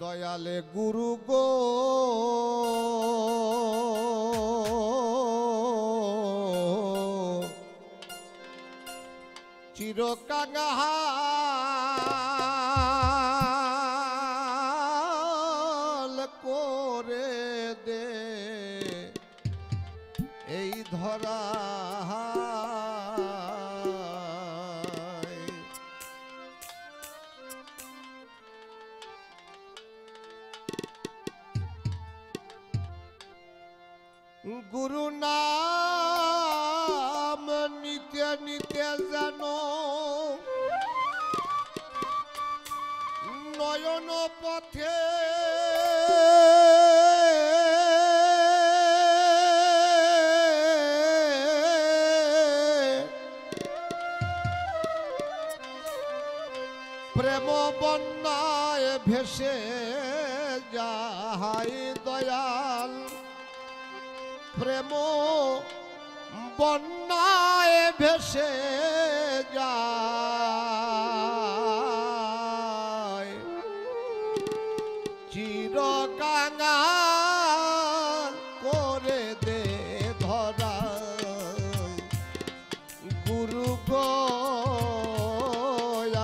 দয়ালে গুরু গো চিরকাঙ্গাল করে দে এই ধরা গুরু নাম নিতে নিতে যেন নয়ন পথে প্রেম বন্যায় ভেসে যায় দয়াল প্রেম বন্যায় ভেসে যায় চিরকাঙ্গাল করে দে ধরা গুরু গো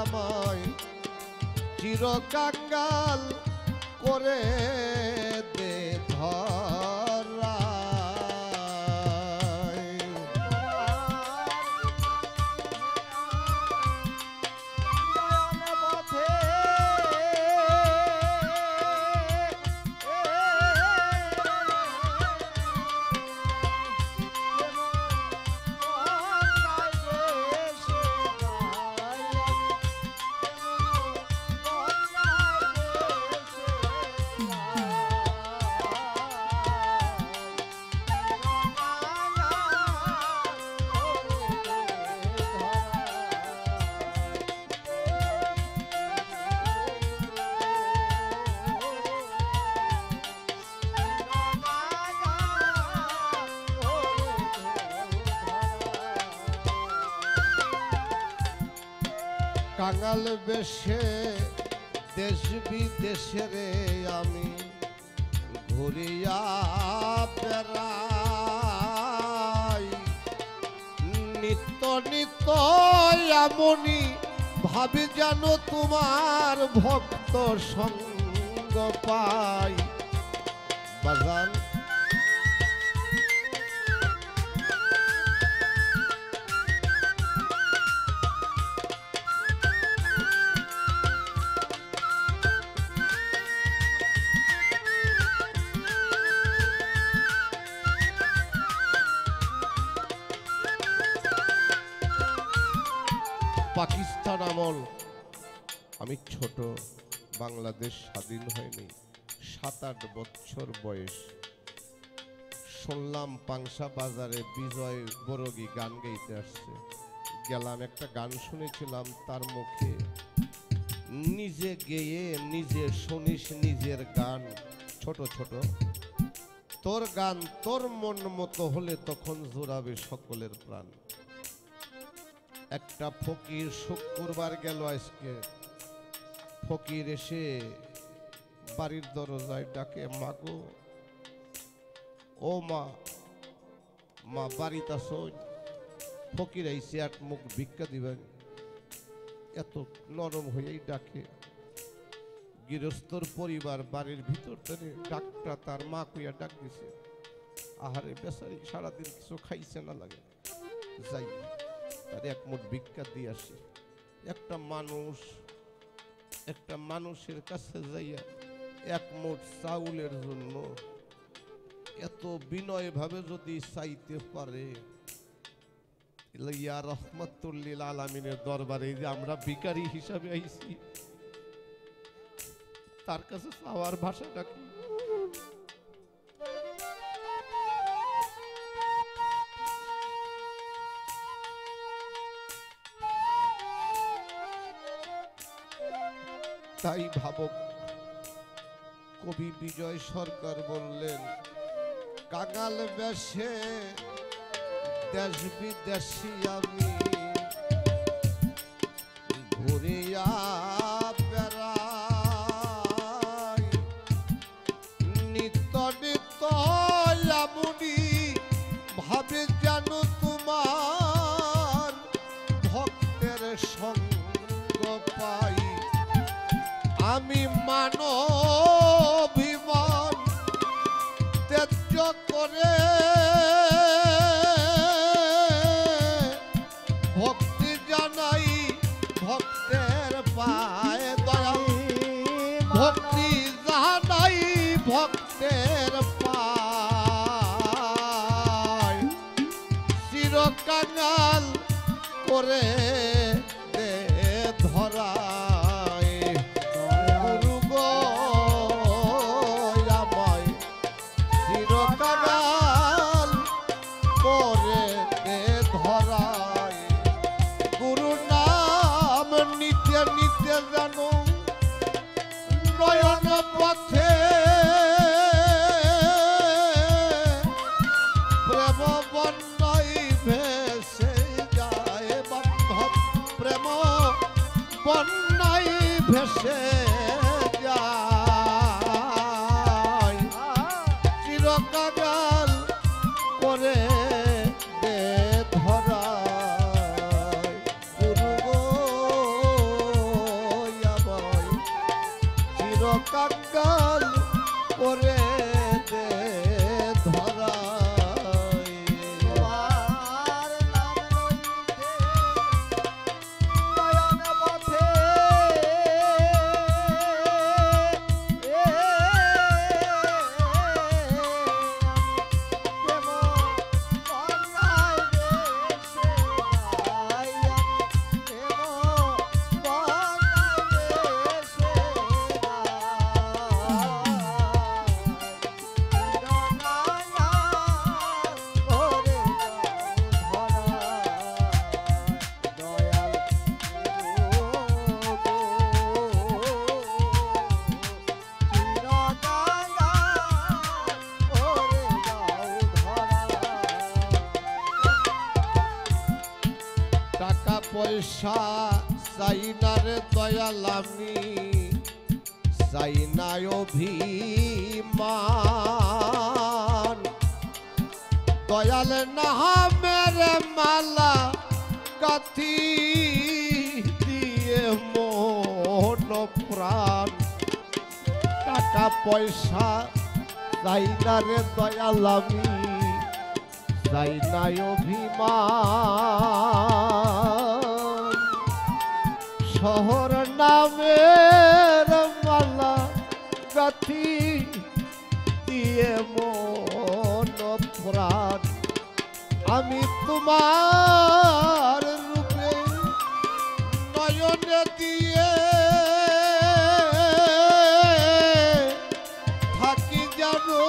আমায় চিরকাঙ্গাল করে দে ধরা কাঙাল বেশে দেশ বিদেশে আমি ঘুরিয়া বেড়াই নিত্য নিত্য এমনি ভাবি যেন তোমার ভক্ত সঙ্গ পাই বাজান পাকিস্তান আমল আমি ছোট বাংলাদেশ স্বাধীন হয়নি 7-8 বছর বয়স শুনলাম পাংশা বাজারে বিজয় বরগী গান গাইতে আসছে গেলাম একটা গান শুনেছিলাম তার মুখে নিজে গেয়ে নিজে শুনিস নিজের গান ছোট ছোট তোর গান তোর মন মতো হলে তখন জোড়াবে সকলের প্রাণ একটা ফকির শুক্রবার গেল আজকে ফকির এসে বাড়ির দরজায় ডাকে মাগো ও মা মা বাড়িতে আসো ফকির আইসে এক মুখ ভিক্ষা দিবেন এত নরম হয়েই ডাকে গৃহস্থর পরিবার বাড়ির ভিতর থেকে ডাকটা তার মা কইয়া ডাক দিছে আহারে বেচারি সারাদিন কিছু খাইছে না লাগে যাই তার এক মুঠ ভিক্ষা দিয়ে আসি একটা মানুষের কাছে যাইয়া এক মুঠ চাউলের জন্য এত বিনয় ভাবে যদি চাইতে পারে ইয়া রহমাতুল্লিল আলামিনের দরবারে যে আমরা ভিখারি হিসাবে আইছি তার কাছে চাওয়ার ভাষাটা কি তাই ভাবক কবি বিজয় সরকার বললেন কাঙাল বেশে দেশ বিদেশি আমি ঘুরিয়া বেড়াই আমি মানবিমান ত্যায্য করে ভক্তি জানাই ভক্তের পায় দয়াল ভক্তি জানাই ভক্তের পায় চিরকাঙাল করে দে ধরায় গুরু গো আমায় চিরকাঙাল করে দে ধরায় গুরু নাম নিতে নিতে জানো নয়ন পথে প্রেম বন্যায় ভেসে যায় বান্ধব প্রেম বন্যায় ভেসে যায় চিরকাল করে দে ধরায় গুরু গো আমায় চিরকাল করে দে ধরায় তোমার নাম লইতে নয়ন পথে প্রেম বন্যায় ভেসে যায় প্রেম বন্যায় ভেসে টাকা পয়সা চাই না রে দয়াল আমি চাই না অভিমান দয়াল না মেরে মালা কাথি দিয়ে মন প্রাণ টাকা পয়সা চাই না রে দয়াল আমি চাই না অভিমান শহর নামের মালা গাথি দিয়ে মন প্রাণ আমি তোমার রূপে নয়নে দিয়ে থাকি জানো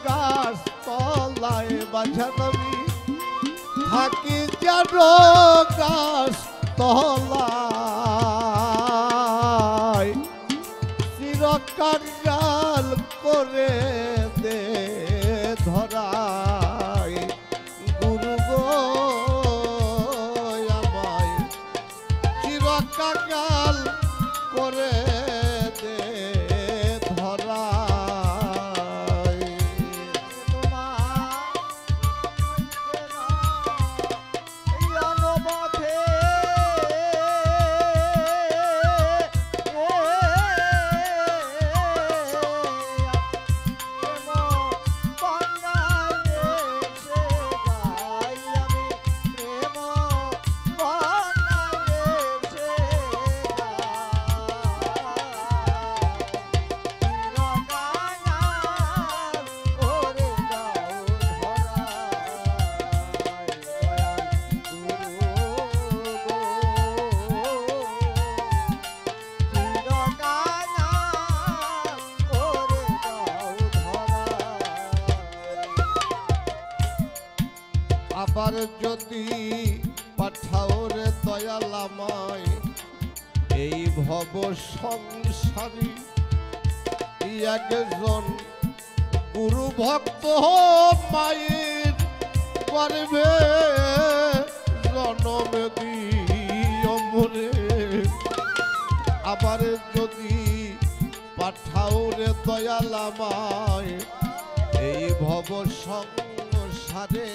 গাছ তলায় বাঁচানবি থাকি জানো গাছ তলায় চিরকাল করে দে ধরায় গুরু গো আমায় চিরকাল করে দে ধরায় আবার যদি পাঠাও রে দয়াল আমায় এই ভব সংসারী একজন গুরু ভক্ত মায়ের গর্ভে জনম দিও মোরে আবার যদি পাঠাও রে দয়াল আমায় এই ভব সংসারে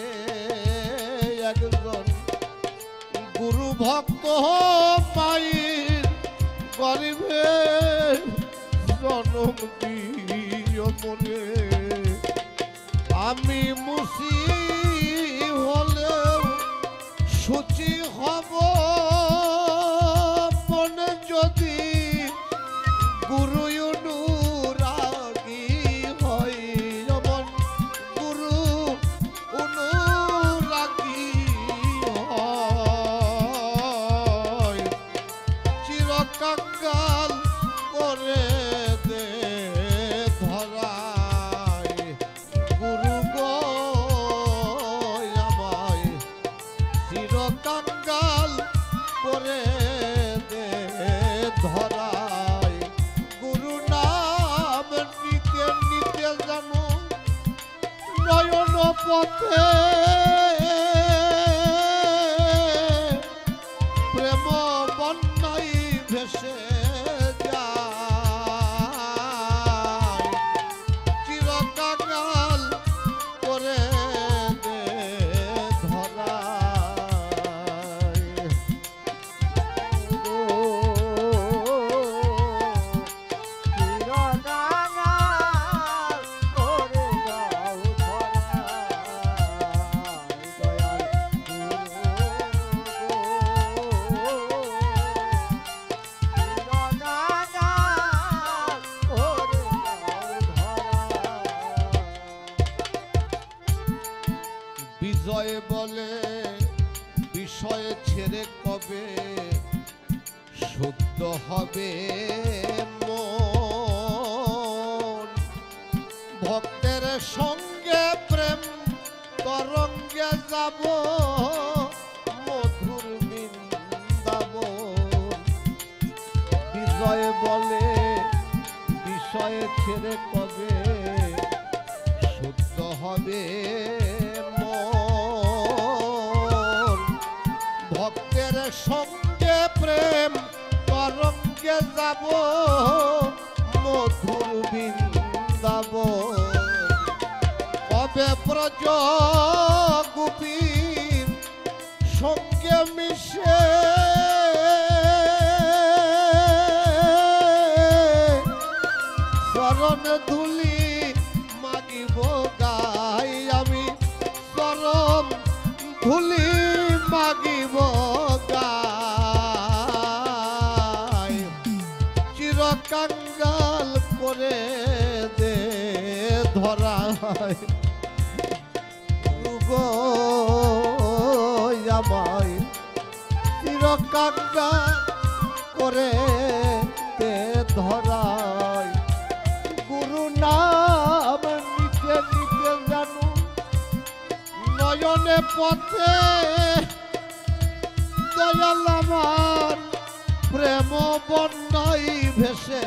একজন গুরু ভক্ত মায়ের গর্ভে রং দিও মনে আমি মুসি হলেও সূচি হব মনে যদি গুরু অনুরাগী হয় যেমন গুরু অনুরাগী হয় চিরকাঙ্গাল করে দে ধরায় গুরু গো আমায় চিরকাঙ্গাল করে দে ধরায় গুরু নাম নিতে নিতে জানো নয়ন পথে প্রেম বন্যায় ভেসে যায় চিরকাঙ্গাল করে দে ধরায় বিজয় বলে বিষয় ছেড়ে কবে শুদ্ধ হবে মন ভক্তের সঙ্গে প্রেম তরঙ্গে যাব মধুর বৃন্দাবন বিজয় বলে বিষয় ছেড়ে কবে শুদ্ধ হবে ভক্তের সঙ্গে প্রেম তরঙ্গে যাব মধুর বৃন্দাবন কবে ব্রজ গোপীর সঙ্গে মিশে চরণ ধুলি মাগিব গাই আমি চরণ ধুলি মাগিব গাই চিরকাঙ্গাল করে দে ধরায় গো আমায় চিরকাঙ্গাল করে দে ধরায় গুরু নাম নিতে নিতে জানো নয়নে পথে দয়াল আমার প্রেম বন্যায় ভেসে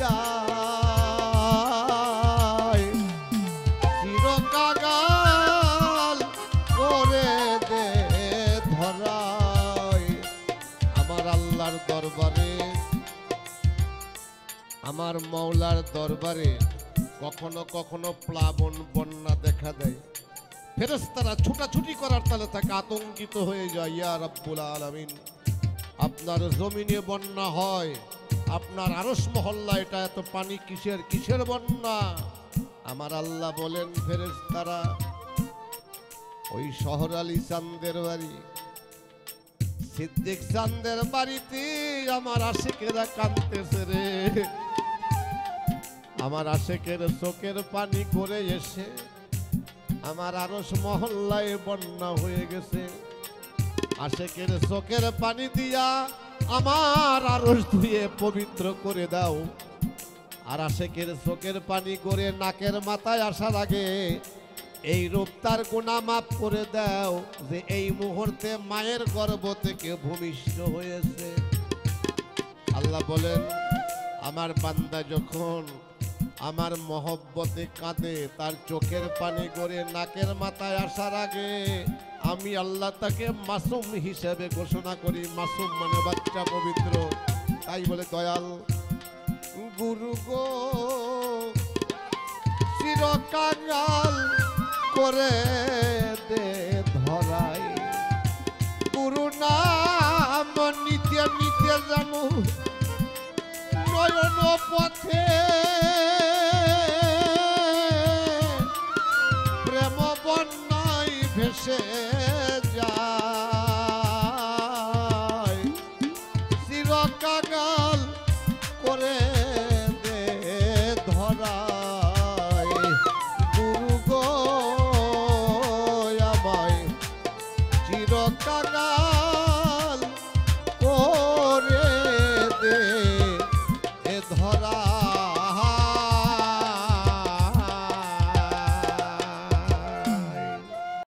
যায় চিরকাঙ্গাল করে দে ধরায় আমার আল্লাহর দরবারে আমার মওলার দরবারে কখনো কখনো প্লাবন বন্যা দেখা দেয় ফেরেশতারা ছুটাছুটি করার তালে তাকে আতঙ্কিত হয়ে যায় ইয়া রাব্বুল আলামিন আপনার জমিনে বন্যা হয় আপনার আরশ মহল্লা এটা এত পানি কিসের বন্যা আমার আল্লাহ বলেন ফেরেশতারা ওই শহর আলী চাঁদের বাড়ি সিদ্দিক চাঁদের বাড়িতে আমার আশিকেরা কাঁদতেছে রে আমার আশিকের চোখের পানি করে এসে আমার আরশ মহল্লায় বন্যা হয়ে গেছে আশিকের চোখের পানি দিয়া আমার আরশ ধুয়ে পবিত্র করে দাও আর আশিকের চোখের পানি করে নাকের মাথায় আসার আগে এই রূপ তার গুনাহ মাফ করে দাও যে এই মুহূর্তে মায়ের গর্ভ থেকে ভূমিষ্ঠ হয়েছে আল্লাহ বলেন আমার বান্দা যখন আমার মহব্বতে কাঁদে তার চোখের পানি করে নাকের মাথায় আসার আগে আমি আল্লাহ তাকে মাসুম হিসেবে ঘোষণা করি মাসুম মানে বাচ্চা পবিত্র তাই বলে দয়াল গুরু গো চিরকাঙ্গাল করে দে ধরাই গুরু নাম নিতে নিতে জানো নয়ন পথে কাঙাল